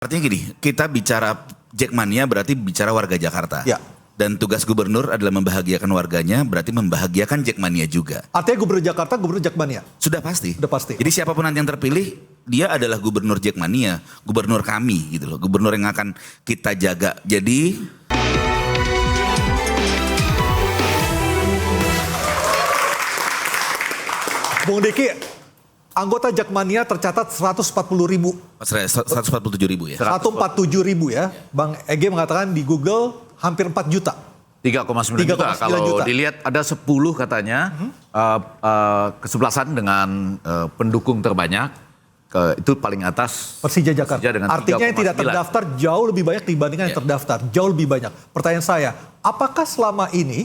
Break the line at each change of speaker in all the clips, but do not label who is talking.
Artinya gini, kita bicara Jackmania berarti bicara warga Jakarta.
Ya.
Dan tugas gubernur adalah membahagiakan warganya, berarti membahagiakan Jackmania juga.
Artinya gubernur Jakarta, gubernur Jackmania?
Sudah pasti.
Sudah pasti.
Jadi siapapun nanti yang terpilih, dia adalah gubernur Jackmania, gubernur kami gitu loh. Gubernur yang akan kita jaga. Jadi
Bung Diki, anggota Jackmania tercatat 140.000.
147.000 ya.
147.000 ya. Bang Ege mengatakan di Google hampir 4 juta.
3,9 juta.
3,9
Kalau
juta.
dilihat ada 10 katanya kesebelasan dengan pendukung terbanyak. Itu paling atas
Persija Jakarta.
Persija dengan
Artinya yang tidak
3,9.
terdaftar jauh lebih banyak dibandingkan yang terdaftar. Jauh lebih banyak. Pertanyaan saya, apakah selama ini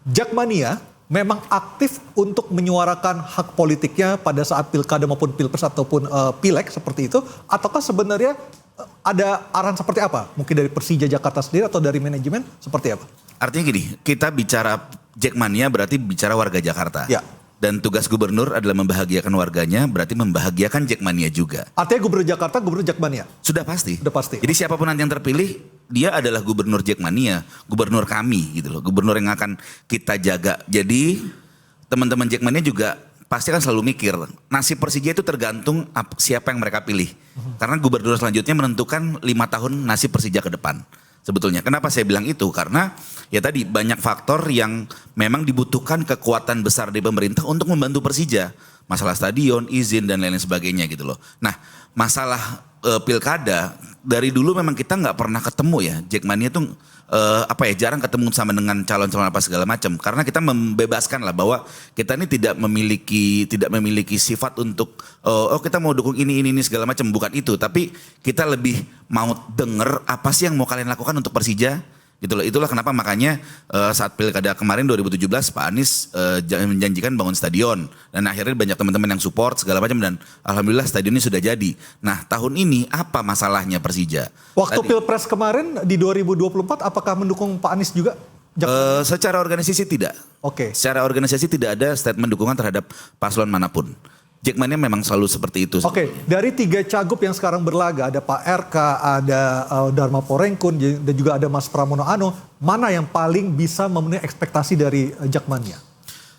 Jackmania memang aktif untuk menyuarakan hak politiknya pada saat pilkada maupun pilpres ataupun pileg seperti itu? Ataukah sebenarnya ada arahan seperti apa? Mungkin dari Persija Jakarta sendiri atau dari manajemen seperti apa?
Artinya gini, kita bicara Jackmania berarti bicara warga Jakarta.
Ya.
Dan tugas gubernur adalah membahagiakan warganya, berarti membahagiakan Jackmania juga.
Artinya gubernur Jakarta, gubernur Jackmania?
Sudah pasti.
Sudah pasti.
Jadi siapapun nanti yang terpilih, dia adalah gubernur Jackmania, gubernur kami gitu loh. Gubernur yang akan kita jaga. Jadi teman-teman Jackmania juga pasti akan selalu mikir, nasib Persija itu tergantung siapa yang mereka pilih. Karena gubernur selanjutnya menentukan 5 tahun nasib Persija ke depan. Sebetulnya. Kenapa saya bilang itu? Karena ya tadi banyak faktor yang memang dibutuhkan kekuatan besar di pemerintah untuk membantu Persija. Masalah stadion, izin dan lain-lain sebagainya gitu loh. Nah masalah pilkada dari dulu memang kita nggak pernah ketemu ya. Jackmania tuh jarang ketemu sama dengan calon-calon apa segala macam. Karena kita membebaskan lah bahwa kita ini tidak memiliki sifat untuk kita mau dukung ini segala macam, bukan itu. Tapi kita lebih mau denger apa sih yang mau kalian lakukan untuk Persija. Gitu loh. Itulah kenapa makanya saat pilkada kemarin 2017 Pak Anies menjanjikan bangun stadion dan akhirnya banyak teman-teman yang support segala macam dan alhamdulillah stadionnya sudah jadi. Nah tahun ini apa masalahnya Persija?
Waktu Pilpres kemarin di 2024 apakah mendukung Pak Anies juga?
Secara organisasi tidak.
Oke.
Secara organisasi tidak ada statement dukungan terhadap paslon manapun. Jackmania memang selalu seperti itu.
Oke, dari 3 cagup yang sekarang berlaga, ada Pak RK, ada Dharma Porengkun, dan juga ada Mas Pramono Anung, mana yang paling bisa memenuhi ekspektasi dari Jackmania?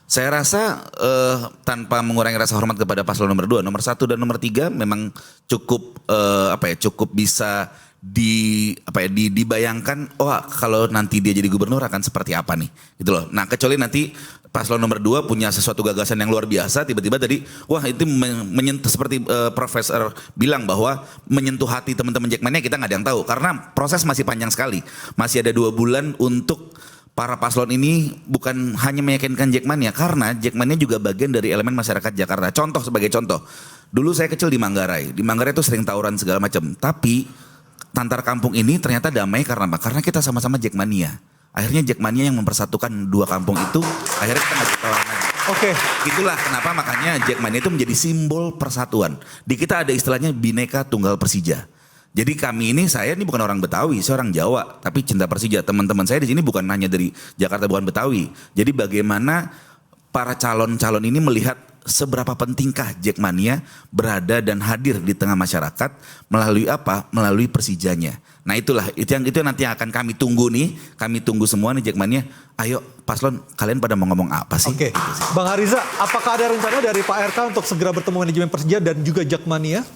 Saya rasa tanpa mengurangi rasa hormat kepada paslon nomor 2, nomor 1 dan nomor 3 memang cukup cukup bisa dibayangkan kalau nanti dia jadi gubernur akan seperti apa nih gitu loh. Nah kecuali nanti paslon nomor 2 punya sesuatu gagasan yang luar biasa tiba-tiba tadi itu menyentuh seperti profesor bilang bahwa menyentuh hati teman-teman Jackmania, kita nggak ada yang tahu karena proses masih panjang sekali. Masih ada 2 bulan untuk para paslon ini bukan hanya meyakinkan Jackmania, karena Jackmania juga bagian dari elemen masyarakat Jakarta. Sebagai contoh, dulu saya kecil di Manggarai itu sering tawuran segala macam, tapi Tantar Kampung ini ternyata damai karena apa? Karena kita sama-sama Jackmania. Akhirnya Jackmania yang mempersatukan 2 kampung itu, akhirnya kita nggak ditolak lagi.
Oke.
Itulah kenapa makanya Jackmania itu menjadi simbol persatuan. Di kita ada istilahnya Bhinneka Tunggal Persija. Jadi saya ini bukan orang Betawi, saya orang Jawa, tapi cinta Persija. Teman-teman saya di sini bukan hanya dari Jakarta, bukan Betawi. Jadi bagaimana para calon-calon ini melihat seberapa pentingkah Jackmania berada dan hadir di tengah masyarakat melalui apa? Melalui Persijanya. Nah itu yang nanti yang akan kami tunggu nih, kami tunggu semua nih Jackmania. Ayo paslon, kalian pada mau ngomong apa sih?
Oke.
Gitu sih.
Bang Hariza, apakah ada rencana dari Pak RK untuk segera bertemu manajemen Persija dan juga Jackmania?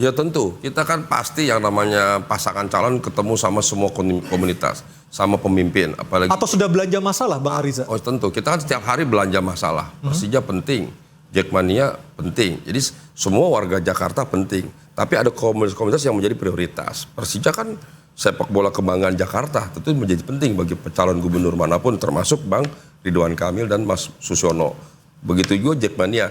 Ya tentu, kita kan pasti yang namanya pasangan calon ketemu sama semua komunitas, sama pemimpin. Apalagi
Atau sudah belanja masalah Bang Hariza?
Oh tentu, kita kan setiap hari belanja masalah. Persija penting, Jackmania penting. Jadi semua warga Jakarta penting. Tapi ada komunitas-komunitas yang menjadi prioritas. Persija kan sepak bola kebanggaan Jakarta, tentu menjadi penting bagi calon gubernur manapun, termasuk Bang Ridwan Kamil dan Mas Susiono. Begitu juga Jackmania.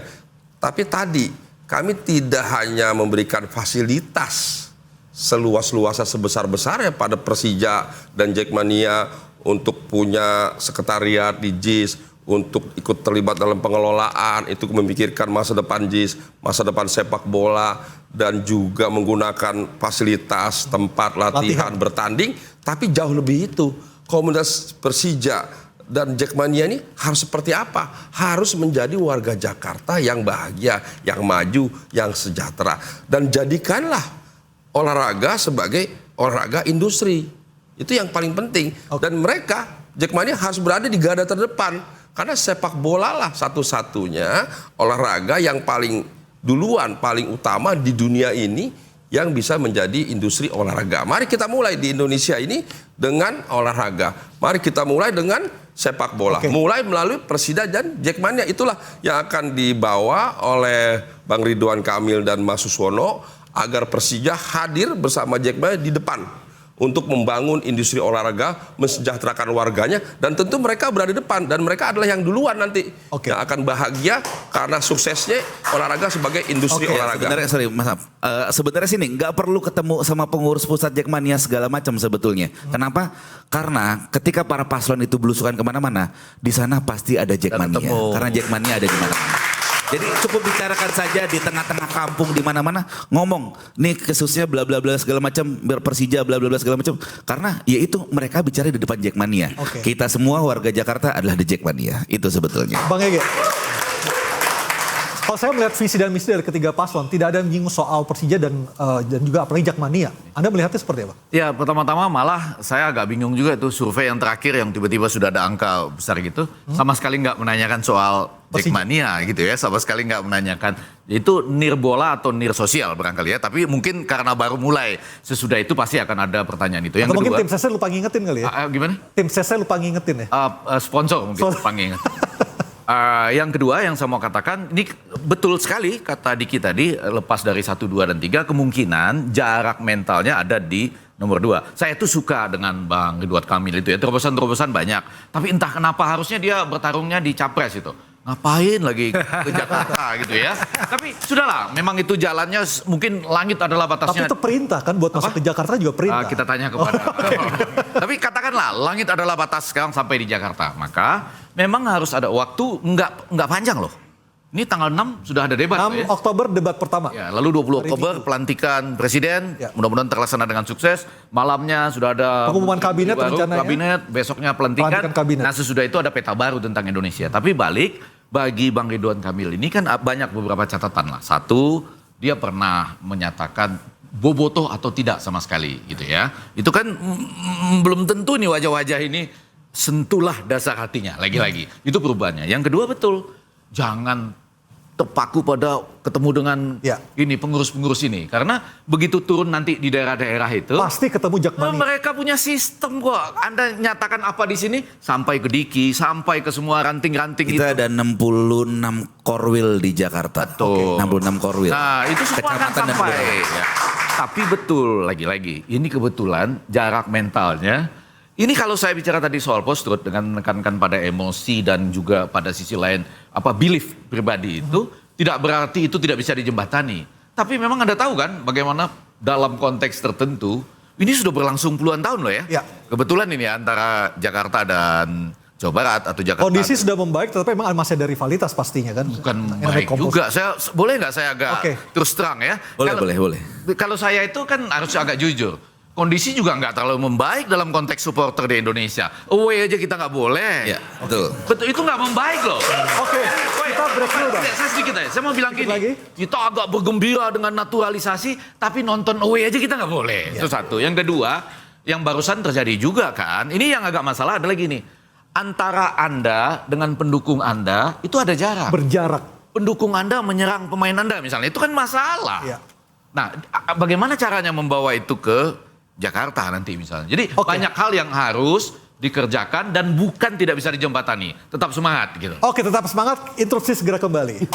Tapi tadi kami tidak hanya memberikan fasilitas seluas-luasnya sebesar-besarnya pada Persija dan Jackmania untuk punya sekretariat di JIS, untuk ikut terlibat dalam pengelolaan, itu memikirkan masa depan JIS, masa depan sepak bola, dan juga menggunakan fasilitas tempat latihan bertanding, tapi jauh lebih itu. Komunitas Persija dan Jackmania ini harus seperti apa? Harus menjadi warga Jakarta yang bahagia, yang maju, yang sejahtera. Dan jadikanlah olahraga sebagai olahraga industri. Itu yang paling penting. Dan mereka, Jackmania harus berada di garda terdepan. Karena sepak bola lah satu-satunya olahraga yang paling duluan, paling utama di dunia ini yang bisa menjadi industri olahraga. Mari kita mulai di Indonesia ini dengan olahraga. Mari kita mulai dengan sepak bola. Mulai melalui Persida dan Jackmania. Itulah yang akan dibawa oleh Bang Ridwan Kamil dan Mas Suswono agar Persija hadir bersama Jackmania di depan untuk membangun industri olahraga, mensejahterakan warganya, dan tentu mereka berada di depan dan mereka adalah yang duluan nanti yang akan bahagia karena suksesnya olahraga sebagai industri olahraga.
Sebenarnya sorry Mas, sebenarnya sini nggak perlu ketemu sama pengurus pusat Jackmania segala macam sebetulnya. Kenapa? Karena ketika para paslon itu belusukan kemana-mana, di sana pasti ada Jackmania. Karena Jackmania ada di mana-mana. Jadi cukup bicarakan saja di tengah-tengah kampung di mana-mana ngomong nih kasusnya bla bla bla segala macam Persija bla bla bla segala macam karena ya itu mereka bicara di depan Jackmania. Kita semua warga Jakarta adalah di Jackmania. Itu sebetulnya.
Bang Ege. Kalau saya melihat visi dan misi dari ketiga paslon, tidak ada yang menyinggung soal Persija dan juga apalagi Jackmania. Anda melihatnya seperti apa?
Ya pertama-tama malah saya agak bingung juga tuh survei yang terakhir yang tiba-tiba sudah ada angka besar gitu. Sama sekali nggak menanyakan soal Jackmania gitu ya. Sama sekali nggak menanyakan. Itu nir bola atau nir sosial barangkali ya. Tapi mungkin karena baru mulai. Sesudah itu pasti akan ada pertanyaan itu. Yang
atau
kedua,
mungkin tim Sese lupa ngingetin kali ya?
Gimana?
Tim Sese lupa ngingetin ya?
Sponsor mungkin lupa ngingetin. Yang kedua yang saya mau katakan, ini betul sekali kata Diki tadi, lepas dari 1, 2, dan 3, kemungkinan jarak mentalnya ada di nomor 2. Saya tuh suka dengan Bang Ridwan Kamil itu ya, terobosan-terobosan banyak. Tapi entah kenapa harusnya dia bertarungnya di Capres itu. Ngapain lagi ke Jakarta gitu ya. Tapi sudahlah, memang itu jalannya mungkin langit adalah batasnya.
Tapi itu perintah kan buat masuk ke Jakarta juga perintah.
Kita tanya kepada. Tapi katakanlah langit adalah batas sekarang sampai di Jakarta. Maka memang harus ada waktu nggak panjang loh. Ini tanggal 6 sudah ada debat.
6 Oktober debat pertama.
Ya, lalu 20 Oktober pelantikan presiden. Ya. Mudah-mudahan terlaksana dengan sukses. Malamnya sudah ada
pengumuman kabinet
baru,
rencananya.
Kabinet, besoknya pelantikan. Nah sesudah itu ada peta baru tentang Indonesia. Tapi balik bagi Bang Ridwan Kamil ini kan banyak beberapa catatan lah. Satu, dia pernah menyatakan bobotoh atau tidak sama sekali gitu ya. Itu kan belum tentu nih wajah-wajah ini sentuhlah dasar hatinya lagi-lagi. Itu perubahannya. Yang kedua betul, jangan terpaku pada ketemu dengan ini pengurus-pengurus ini. Karena begitu turun nanti di daerah-daerah itu.
Pasti ketemu Jackmania.
Mereka punya sistem kok. Anda nyatakan apa di sini, sampai ke Diki, sampai ke semua ranting-ranting itu.
Kita ada 66 korwil di Jakarta.
Betul.
66 korwil.
Nah itu semua akan sampai. Ya. Tapi betul, lagi-lagi. Ini kebetulan jarak mentalnya. Ini kalau saya bicara tadi soal post-truth dengan menekankan pada emosi dan juga pada sisi lain belief pribadi itu tidak berarti itu tidak bisa dijembatani. Tapi memang Anda tahu kan bagaimana dalam konteks tertentu ini sudah berlangsung puluhan tahun loh ya. Kebetulan ini antara Jakarta dan Jawa Barat atau Jakarta.
Kondisi sudah membaik tetapi memang masih ada rivalitas pastinya kan.
Bukan baik juga. Saya boleh nggak saya agak terus terang ya?
Boleh.
Kalau saya itu kan harus agak jujur. Kondisi juga nggak terlalu membaik dalam konteks supporter di Indonesia. Away aja kita nggak boleh.
Ya, betul.
Betul, itu nggak membaik loh.
Kita break dulu dong.
Saya sedikit aja, saya mau bilang gini. Kita agak bergembira dengan naturalisasi, tapi nonton away aja kita nggak boleh. Itu satu. Yang kedua, yang barusan terjadi juga kan, ini yang agak masalah adalah gini. Antara Anda dengan pendukung Anda, itu ada jarak.
Berjarak.
Pendukung Anda menyerang pemain Anda misalnya, itu kan masalah. Nah, bagaimana caranya membawa itu ke Jakarta nanti misalnya. Jadi banyak hal yang harus dikerjakan dan bukan tidak bisa dijembatani. Tetap semangat gitu.
Oke, tetap semangat. Interupsi segera kembali.